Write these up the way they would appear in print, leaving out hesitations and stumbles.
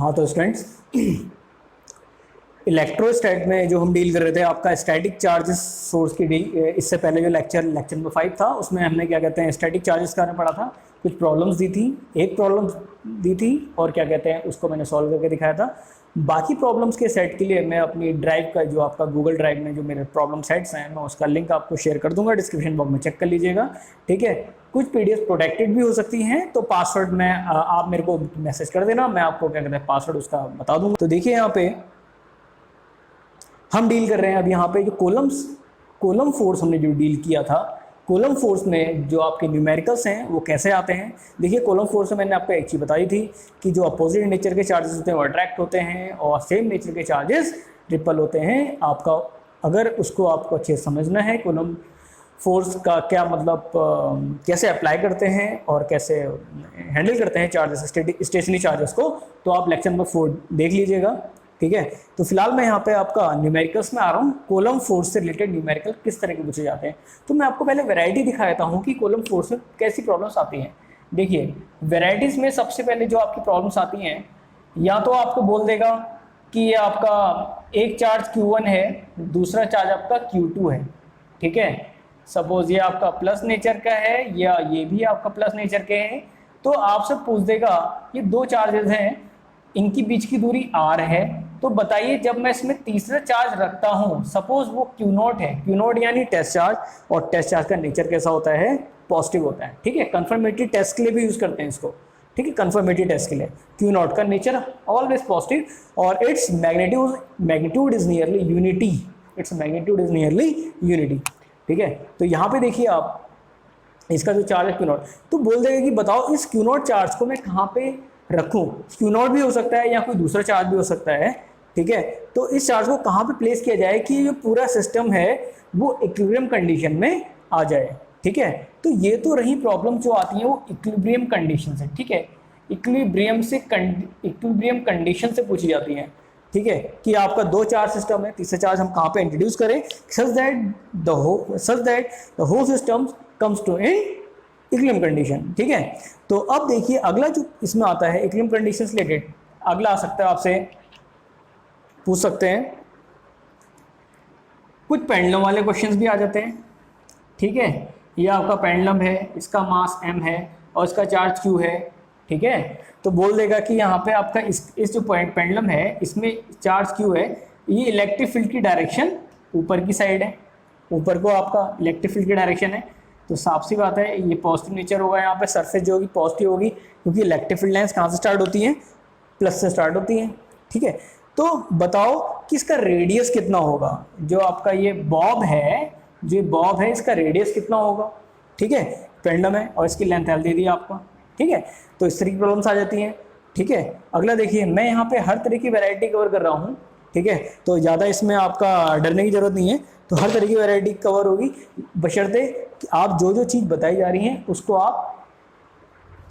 हाँ तो स्टूडेंट्स, इलेक्ट्रोस्टैट में जो हम डील कर रहे थे आपका स्टैटिक चार्जेस सोर्स की डील, इससे पहले जो लेक्चर नंबर 5 था उसमें हमने क्या कहते हैं स्टैटिक चार्जेस का पढ़ा था। कुछ प्रॉब्लम्स दी थी, एक प्रॉब्लम दी थी और क्या कहते हैं उसको मैंने सॉल्व करके दिखाया था। बाकी प्रॉब्लम्स के सेट के लिए मैं अपनी ड्राइव का जो आपका गूगल ड्राइव में जो मेरे प्रॉब्लम सेट्स हैं मैं उसका लिंक आपको शेयर कर दूंगा, डिस्क्रिप्शन बॉक्स में चेक कर लीजिएगा। ठीक है, कुछ पीडीएफ प्रोटेक्टेड भी हो सकती हैं, तो पासवर्ड में आप मेरे को मैसेज कर देना, मैं आपको क्या कहते हैं पासवर्ड उसका बता दूंगा। तो देखिए यहाँ पे हम डील कर रहे हैं अब यहाँ पे जो कॉलम फोर्स हमने जो डील किया था, कॉलम फोर्स में जो आपके न्यूमेरिकल्स हैं वो कैसे आते हैं। देखिए कॉलम फोर्स में मैंने आपको एक चीज़ बताई थी कि जो अपोजिट नेचर के चार्जेस होते हैं वो अट्रैक्ट होते हैं और सेम नेचर के चार्जेस रिपल होते हैं। आपका अगर उसको आपको अच्छे समझना है कॉलम फोर्स का क्या मतलब, कैसे अप्लाई करते हैं और कैसे हैंडल करते हैं चार्जेस स्टेशनरी चार्जेस को, तो आप लेक्चर नंबर 4 देख लीजिएगा। ठीक है, तो फिलहाल मैं यहाँ पे आपका न्यूमेरिकल्स में आ रहा हूँ। कॉलम फोर्स से रिलेटेड न्यूमेरिकल किस तरह के पूछे जाते हैं, तो मैं आपको पहले वैरायटी दिखाता हूँ कि कॉलम फोर्स में कैसी प्रॉब्लम्स आती हैं। देखिए वैरायटीज़ में सबसे पहले जो आपकी प्रॉब्लम्स आती हैं, या तो आपको बोल देगा कि ये आपका एक चार्ज Q1 है, दूसरा चार्ज आपका Q2 है। ठीक है, सपोज ये आपका प्लस नेचर का है या ये भी आपका प्लस नेचर के हैं, तो आपसे पूछ देगा ये दो चार्जेस हैं, इनकी बीच की दूरी r है, तो बताइए जब मैं इसमें तीसरा चार्ज रखता हूं, सपोज वो Q0 है, Q0 यानी टेस्ट चार्ज, और टेस्ट चार्ज का नेचर कैसा होता है, पॉजिटिव होता है। ठीक है, कंफर्मेटरी टेस्ट के लिए भी यूज करते हैं इसको। ठीक है, कंफर्मेटरी टेस्ट के लिए Q0 का नेचर ऑलवेज पॉजिटिव और its magnitude is nearly unity, its magnitude is nearly unity. ठीक है, तो यहाँ पे देखिए आप इसका जो चार्ज है Q0, तो बोल देगा कि बताओ इस Q0 चार्ज को मैं कहाँ पे रखूं। Q0 भी हो सकता है या कोई दूसरा चार्ज भी हो सकता है। ठीक है, तो इस चार्ज को कहाँ पे प्लेस किया जाए कि ये पूरा सिस्टम है वो इक्विलिब्रियम कंडीशन में आ जाए। ठीक है, तो ये तो रही प्रॉब्लम जो आती है वो इक्विलिब्रियम कंडीशन से। ठीक है, इक्विलिब्रियम कंडीशन से पूछी जाती है। ठीक है, कि आपका दो चार्ज सिस्टम है, तीसरा चार्ज हम कहाँ पे इंट्रोड्यूस करें such that the whole system comes to in equilibrium condition. ठीक है, तो अब देखिए अगला जो इसमें आता है इक्विलिब्रियम कंडीशन से रिलेटेड, अगला आ सकता है आपसे पूछ सकते हैं, कुछ पेंडुलम वाले क्वेश्चंस भी आ जाते हैं। ठीक है, ये आपका पेंडुलम है, इसका मास m है और इसका चार्ज q है। ठीक है, तो बोल देगा कि यहाँ पे आपका इस जो पेंडुलम है इसमें चार्ज q है, ये इलेक्ट्रिक फील्ड की डायरेक्शन ऊपर की साइड है, ऊपर को आपका इलेक्ट्रिक फील्ड की डायरेक्शन है, तो साफ सी बात है ये पॉजिटिव नेचर होगा। यहाँ पे सरफेस जो होगी पॉजिटिव होगी, क्योंकि इलेक्ट्रिक फील्ड लाइंस कहाँ से स्टार्ट होती हैं, प्लस से स्टार्ट होती हैं। ठीक है, तो बताओ कि इसका रेडियस कितना होगा, जो आपका ये बॉब है, जो बॉब है इसका रेडियस कितना होगा। ठीक है, पेंडुलम है और इसकी लेंथ एल दे दी आपको। ठीक है, तो इस तरह की प्रॉब्लम्स आ जाती हैं। ठीक है, अगला देखिए मैं यहाँ पे हर तरह की वैरायटी कवर कर रहा हूँ। ठीक है, तो ज़्यादा इसमें आपका डरने की जरूरत नहीं है, तो हर तरह की वैरायटी कवर होगी, बशर्ते कि आप जो जो चीज़ बताई जा रही हैं उसको आप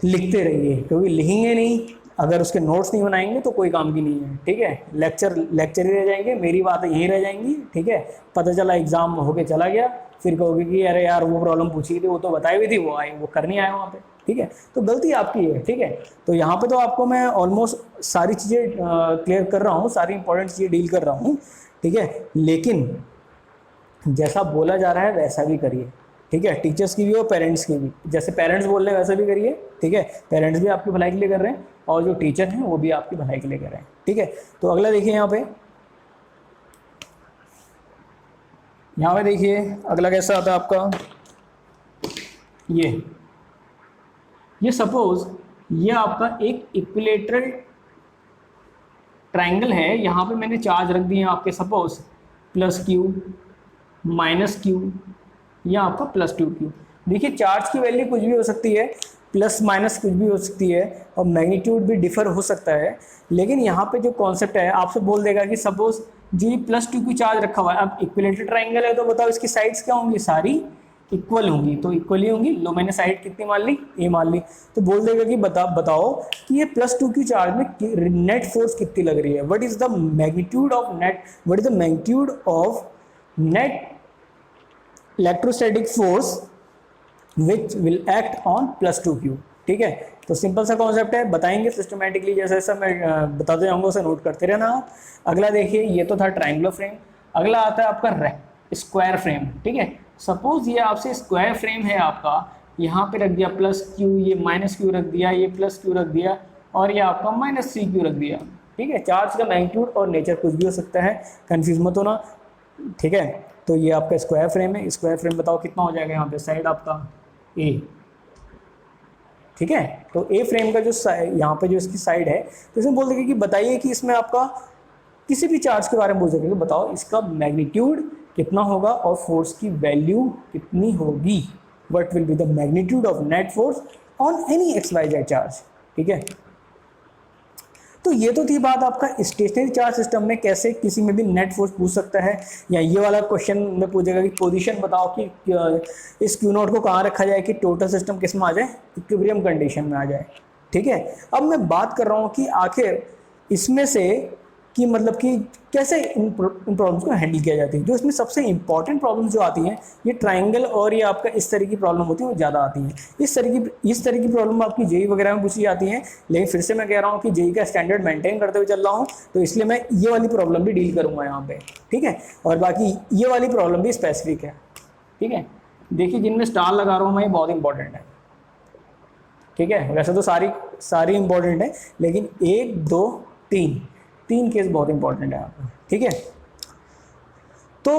लिखते रहिए, क्योंकि लिखेंगे नहीं, अगर उसके नोट्स नहीं बनाएंगे तो कोई काम की नहीं है। ठीक है, लेक्चर ही रह जाएंगे, मेरी बातें यहीं रह जाएंगी। ठीक है, पता चला एग्जाम होके चला गया, फिर कहोगे कि अरे यार वो प्रॉब्लम पूछी थी, वो तो बताई हुई थी, वो कर नहीं आया वहाँ पे। ठीक है, तो गलती आपकी है। ठीक है, तो यहाँ पे तो आपको मैं ऑलमोस्ट सारी चीज़ें क्लियर कर रहा हूँ, सारी इंपॉर्टेंट चीज़ें डील कर रहा हूँ। ठीक है, लेकिन जैसा बोला जा रहा है वैसा भी करिए। ठीक है, टीचर्स की भी और पेरेंट्स की भी, जैसे पेरेंट्स बोल रहे हैं वैसा भी करिए। ठीक है, पेरेंट्स भी आपकी भलाई के लिए कर रहे हैं और जो टीचर हैं वो भी आपकी भलाई के लिए कर रहे हैं। ठीक है, तो अगला देखिए यहाँ पे देखिए अगला कैसा आता है आपका, ये सपोज ये आपका एक इक्विलेटरल ट्राइंगल है, यहाँ पे मैंने चार्ज रख दिए आपके सपोज +q -q या आपका +2q। देखिए चार्ज की वैल्यू कुछ भी हो सकती है, प्लस माइनस कुछ भी हो सकती है और मैग्नीट्यूड भी डिफर हो सकता है, लेकिन यहाँ पे जो कॉन्सेप्ट है आपसे बोल देगा कि सपोज जो +2 की चार्ज रखा हुआ है, अब इक्विलेटरल ट्राइंगल है तो बताओ इसकी साइड्स क्या होंगी, सारी इक्वल होंगी, तो इक्वली होंगी। लो मैंने साइड कितनी मान ली, ए मान ली, तो बोल देगा कि बताओ कि ये +2 की चार्ज में नेट फोर्स कितनी लग रही है, what is the magnitude of net electrostatic force which will act on +2q। ठीक है, तो सिंपल सा कॉन्सेप्ट है, बताएंगे सिस्टमेटिकली, जैसे जैसा मैं बताते जाऊंगा उसे नोट करते रहना आप। अगला देखिए, ये तो था ट्राइंगुलर फ्रेम। अगला आता है आपका स्क्वायर फ्रेम, ठीक है। सपोज ये आपसे स्क्वायर फ्रेम है आपका, यहाँ पे रख दिया प्लस क्यू, ये माइनस क्यू रख दिया, ये प्लस क्यू रख दिया, और ये आपका माइनस सी क्यू रख दिया, ठीक है। चार्ज का मैग्नीट्यूड और नेचर कुछ भी हो सकता है, कंफ्यूज मत होना, ठीक है। तो ये आपका स्क्वायर फ्रेम है। स्क्वायर फ्रेम बताओ कितना हो जाएगा, यहाँ पे साइड आपका ए, ठीक है। तो ए फ्रेम का जो यहाँ पे जो इसकी साइड है, तो इसमें बोल देंगे कि बताइए कि इसमें आपका किसी भी चार्ज के बारे में पूछ सकेंगे, बताओ इसका मैग्नीट्यूड कितना होगा और फोर्स की वैल्यू कितनी होगी, what will be the magnitude of net force on any XYZ charge, ठीक है। तो ये तो थी बात आपका स्टेशनरी चार्ज सिस्टम में कैसे किसी में भी नेट फोर्स पूछ सकता है, या ये वाला क्वेश्चन में पूछेगा कि पोजीशन बताओ कि इस क्यू नॉट को कहाँ रखा जाए कि टोटल सिस्टम किस में आ जाए, इक्विलिब्रियम कंडीशन में आ जाए, ठीक है। अब मैं बात कर रहा हूँ कि आखिर इसमें से कि मतलब कि कैसे इन प्रॉब्लम्स को हैंडल किया जाती है। जो इसमें सबसे इंपॉर्टेंट प्रॉब्लम्स जो आती हैं, ये ट्राइंगल और ये आपका इस तरह की प्रॉब्लम होती है वो ज़्यादा आती हैं। इस तरह की प्रॉब्लम आपकी जेई वगैरह में पूछी जाती हैं, लेकिन फिर से मैं कह रहा हूँ कि जेई का स्टैंडर्ड मेंटेन करते हुए चल रहा हूँ, तो इसलिए मैं ये वाली प्रॉब्लम भी डील करूँगा यहाँ पे, ठीक है। और बाकी ये वाली प्रॉब्लम भी स्पेसिफिक है, ठीक है। देखिए जिनमें स्टार लगा रहा हूँ मैं, ये बहुत इंपॉर्टेंट है, ठीक है। वैसे तो सारी इंपॉर्टेंट है, लेकिन 1 2 3 केस बहुत इंपॉर्टेंट है आपका, ठीक है। तो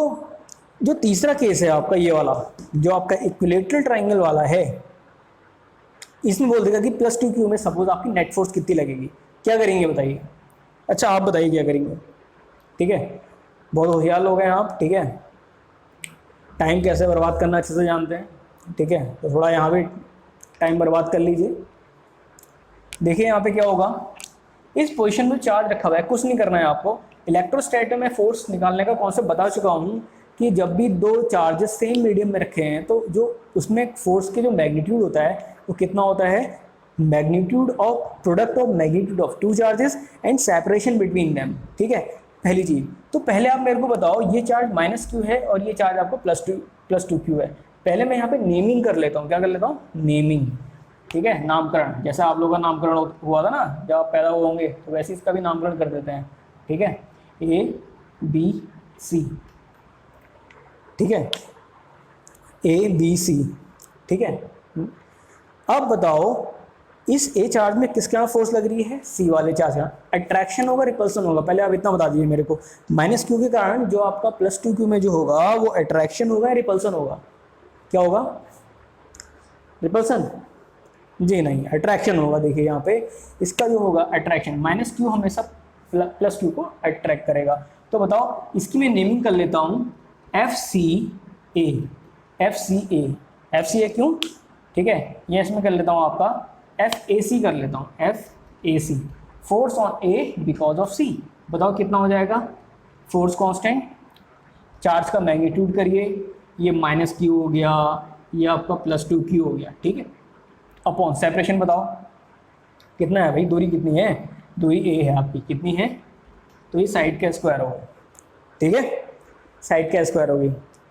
जो तीसरा केस है आपका ये वाला, जो आपका इक्विलेटरल ट्राइंगल वाला है, इसमें बोल देगा कि +2Q में सपोज आपकी नेट फोर्स कितनी लगेगी, क्या करेंगे बताइए। अच्छा आप बताइए क्या करेंगे, ठीक है। बहुत होशियार लोग हैं आप, ठीक है, टाइम कैसे बर्बाद करना अच्छे से जानते हैं, ठीक है। तो थोड़ा यहाँ पे टाइम बर्बाद कर लीजिए। देखिए यहाँ पे क्या होगा, इस पोजीशन में चार्ज रखा हुआ है, कुछ नहीं करना है आपको। इलेक्ट्रोस्टैटिक में फोर्स निकालने का कॉन्सेप्ट बता चुका हूँ कि जब भी दो चार्जेस सेम मीडियम में रखे हैं, तो जो उसमें फोर्स के जो मैग्नीट्यूड होता है वो कितना होता है, magnitude of product of magnitude of 2 charges and separation between them, ठीक है। पहली चीज़ तो पहले आप मेरे को बताओ, ये चार्ज -Q है और ये चार्ज आपको +2Q है। पहले मैं यहाँ पे नेमिंग कर लेता हूँ, क्या कर लेता हूँ, नेमिंग, ठीक है, नामकरण। जैसा आप लोगों का नामकरण हुआ था ना जब आप पैदा हुए होंगे, तो वैसे इसका भी नामकरण कर देते हैं, ठीक है। ABC, ठीक है, ABC, ठीक है। अब बताओ इस A चार्ज में किसके यहाँ फोर्स लग रही है, C वाले चार्ज का। अट्रैक्शन होगा, रिपल्सन होगा, पहले आप इतना बता दीजिए मेरे को। -Q के कारण जो आपका +2Q में जो होगा वो अट्रैक्शन होगा या रिपल्सन होगा, क्या होगा, रिपल्सन, जी नहीं, अट्रैक्शन होगा। देखिए यहाँ पे इसका जो होगा अट्रैक्शन, -Q हमेशा +Q को अट्रैक्ट करेगा। तो बताओ इसकी मैं नेमिंग कर लेता हूँ FCA, FCA क्यों, ठीक है। ये इसमें कर लेता हूँ आपका FAC कर लेता हूँ, FAC, force on A because of C। बताओ कितना हो जाएगा, फोर्स कांस्टेंट, चार्ज का मैग्नीट्यूड करिए, ये -Q हो गया, ये आपका +2Q हो गया, ठीक है, अपॉन सेपरेशन बताओ कितना है भाई, दूरी कितनी है, दूरी A है आपकी, कितनी है, तो ये साइड का स्क्वायर होगा, ठीक है, साइड का स्क्वायर होगी।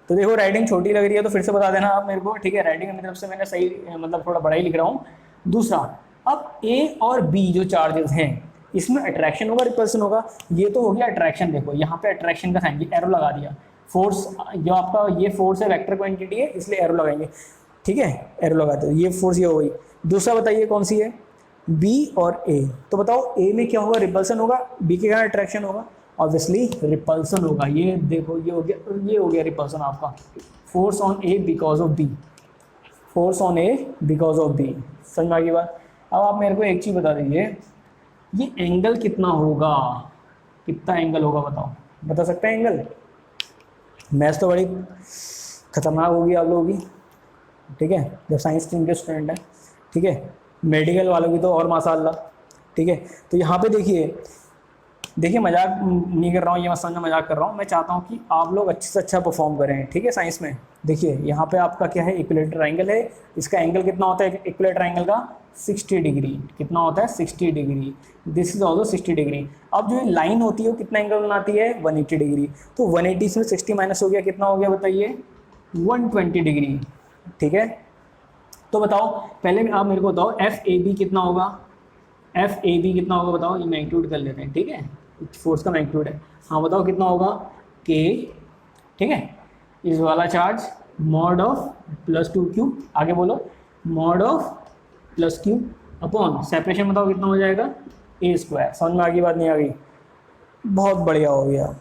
तो देखो राइटिंग छोटी लग रही है तो फिर से बता देना आप मेरे को, ठीक है। राइटिंग की तरफ से मैंने सही मतलब थोड़ा बड़ा ही लिख रहा हूँ। दूसरा, अब A और B जो चार्जेस हैं इसमें अट्रैक्शन होगा, रिपल्सन होगा। ये तो हो गया अट्रैक्शन, देखो यहाँ पे अट्रैक्शन का साइन, ये एरो लगा दिया। फोर्स जो आपका ये फोर्स है, वेक्टर क्वांटिटी है, इसलिए एरो लगाएंगे, ठीक है, एरो लगाते हो। ये फोर्स ये हो गई। दूसरा बताइए कौन सी है, B और A। तो बताओ A में क्या होगा, रिपल्सन होगा, B के कारण अट्रैक्शन होगा, ऑब्वियसली रिपल्सन होगा। ये देखो ये हो गया रिपल्सन आपका, force on A because of B, force on A because of B। समझ में आ गई बात। अब आप मेरे को एक चीज़ बता दीजिए, ये एंगल कितना होगा, कितना एंगल होगा बताओ, बता सकते हैं एंगल। मैथ्स तो बड़ी खतरनाक होगी आप लोगों की, ठीक है, जब साइंस स्ट्रीम के स्टूडेंट हैं, ठीक है। मेडिकल वालों की तो और माशाल्लाह, ठीक है। तो यहाँ पे देखिए मजाक नहीं कर रहा हूँ, ये मत समझना मजाक कर रहा हूँ। मैं चाहता हूँ कि आप लोग अच्छे से अच्छा परफॉर्म करें, ठीक है, साइंस में। देखिए यहाँ पे आपका क्या है, इक्विलेटरल एंगल है, इसका एंगल कितना होता है इक्विलेटरल एंगल का, 60 डिग्री। कितना होता है, 60 degree. This is also 60 degree. अब जो लाइन होती है वो कितना एंगल बनाती है, 180 डिग्री। तो 180 से 60 माइनस हो गया, कितना हो गया बताइए, 120 डिग्री, ठीक है। तो बताओ पहले आप मेरे को बताओ एफ ए बी कितना होगा, एफ ए बी कितना होगा बताओ, ये मैग्नीट्यूड कर लेते हैं, ठीक है, फोर्स का मैग्नीट्यूड है। हाँ बताओ कितना होगा, के, ठीक है, इस वाला charge mod of plus 2q, आगे बोलो mod of plus q upon separation बताओ कितना हो जाएगा, ए स्क्वायर। समझ में आ गई बात, नहीं आ गई? बहुत बढ़िया हो गया,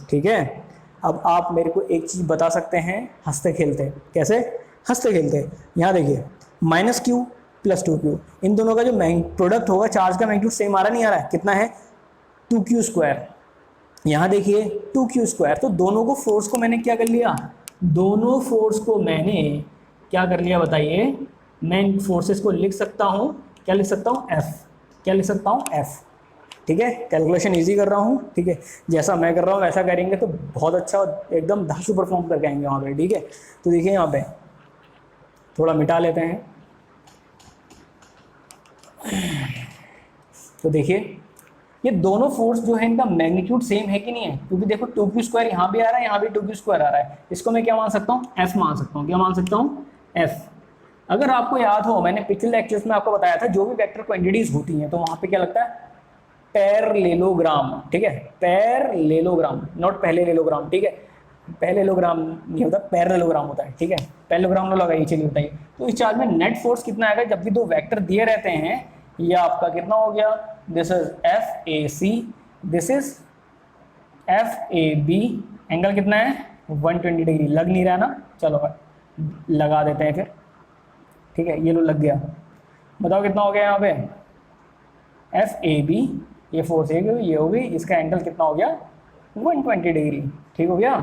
ठीक है। अब आप मेरे को एक चीज़ बता सकते हैं हंसते खेलते, कैसे हंसते खेलते? यहाँ देखिए माइनस क्यू प्लस 2q, इन दोनों का जो प्रोडक्ट होगा चार्ज का मैग्नीट्यूड सेम आ रहा नहीं आ रहा है, कितना है 2q स्क्वायर। यहाँ देखिए 2q स्क्वायर, तो दोनों को फोर्स को मैंने क्या कर लिया, दोनों फोर्स को मैंने क्या कर लिया बताइए, मैं इन फोर्सेस को लिख सकता हूँ, क्या लिख सकता हूँ, एफ, क्या लिख सकता हूँ, एफ, ठीक है। कैलकुलेशन इजी कर रहा हूँ, ठीक है, जैसा मैं कर रहा हूँ वैसा करेंगे तो बहुत अच्छा एकदम धांसू परफॉर्म करके आएंगे वहाँ पे, ठीक है। तो देखिए यहाँ पे थोड़ा मिटा लेते हैं, तो देखिए ये दोनों फोर्स जो है इनका मैग्नीट्यूड सेम है कि नहीं है, क्योंकि देखो 2q स्क्वायर यहाँ भी आ रहा है, यहाँ भी 2q स्क्वायर आ रहा है, इसको मैं क्या मान सकता हूँ, f मान सकता हूँ, क्या मान सकता हूँ, f। अगर आपको याद हो मैंने पिछले लेक्चर्स में आपको बताया था जो भी वेक्टर क्वांटिटीज होती हैं तो वहाँ पे क्या लगता है, पैरेललोग्राम, ठीक है, पैरेललोग्राम, नॉट पैरेललोग्राम, ठीक है, पैरेललोग्राम नहीं होता, पैरेललोग्राम होता है, ठीक है, पैरेललोग्राम ना लगाइए, चलिए बताइए। तो इस चार्ज में नेट फोर्स कितना आएगा, जब भी दो वेक्टर दिए रहते हैं, ये आपका कितना हो गया, this is F A C, this is F A B, angle कितना है 120 डिग्री, लग नहीं रहा है ना, चलो लगा देते हैं फिर, ठीक है, ये लो लग गया, बताओ कितना हो गया यहाँ पे, एफ ए बी, ये फोर्स ये होगी, इसका एंगल कितना हो गया 120 डिग्री, ठीक हो गया।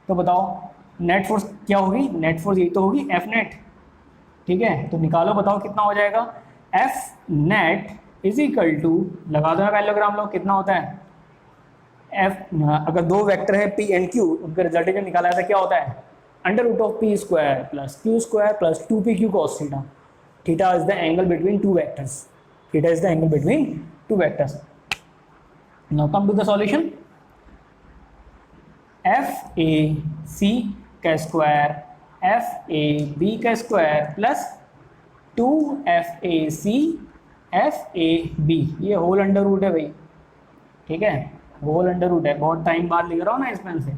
तो बताओ नेट फोर्स क्या होगी, नेट फोर्स यही तो होगी एफ नेट, ठीक है, तो निकालो बताओ कितना हो जाएगा, F net is equal to, लगा दो पैरेललोग्राम लो, कितना होता है एफ, अगर दो वेक्टर है पी एंड क्यू, उनका रिजल्टेंट निकाला जाता है, क्या होता है under root of P square plus Q square plus 2pq cos theta, theta is the angle between two vectors, theta is the angle between two vectors. Now come to the solution, F A C का square F A B का square plus 2FAC FAB, ये whole under root है भाई, ठीक है, whole under root है, बहुत time बाद लिख रहा हूँ ना इस पेन से,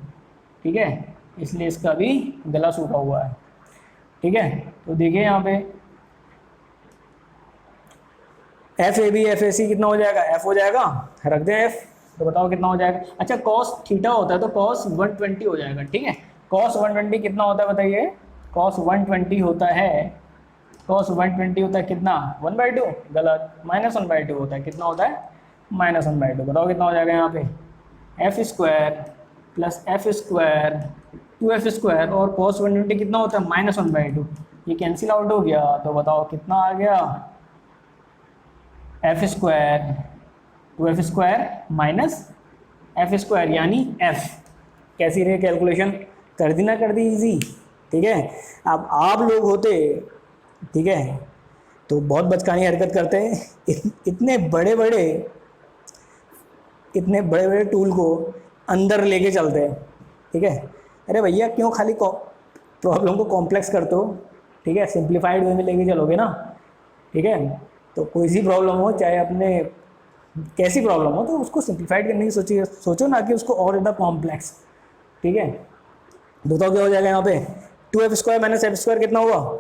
ठीक है, इसलिए इसका भी गला सूखा हुआ है, ठीक है। तो देखिए यहाँ पे FAB FAC कितना हो जाएगा, F हो जाएगा, रख दे F, तो बताओ कितना हो जाएगा। अच्छा cos थीटा होता है तो cos 120 हो जाएगा, ठीक है, cos 120 कितना होता है बताइए, cos 120 होता है, cos 120 होता है कितना 1/2, गलत, -1/2 होता है, कितना होता है -1/2, बताओ कितना हो जाएगा यहाँ पे, F square plus F square 2f square, और cos 120 कितना होता है -1/2, ये कैंसिल आउट हो गया, तो बताओ कितना आ गया, F square 2f square minus F square यानी f। कैसी रही कैलकुलेशन, कर दी ना, कर दी इजी, ठीक है। अब आप लोग होते, ठीक है, तो बहुत बचकानी हरकत करते हैं, इतने बड़े बड़े टूल को अंदर लेके चलते हैं, ठीक है। अरे भैया क्यों खाली प्रॉब्लम को कॉम्प्लेक्स करते हो, ठीक है, सिंप्लीफाइड वे में लेके चलोगे ना, ठीक है। तो कोई सी प्रॉब्लम हो, चाहे अपने कैसी प्रॉब्लम हो, तो उसको सिंप्लीफाइड करने की सोचो ना कि उसको और ज़्यादा कॉम्प्लेक्स, ठीक है। बताओ क्या हो जाएगा यहाँ पे, 2f square minus F square कितना हुआ,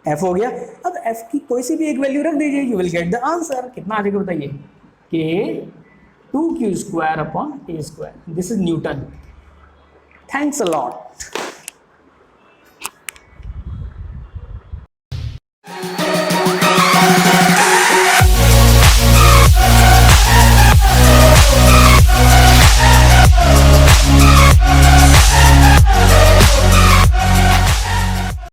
f हो गया। अब f की कोई सी भी एक वैल्यू रख दीजिए, you will get the answer, कितना आ जाएगा बताइए, कि 2q square upon a square, this is Newton. Thanks a lot.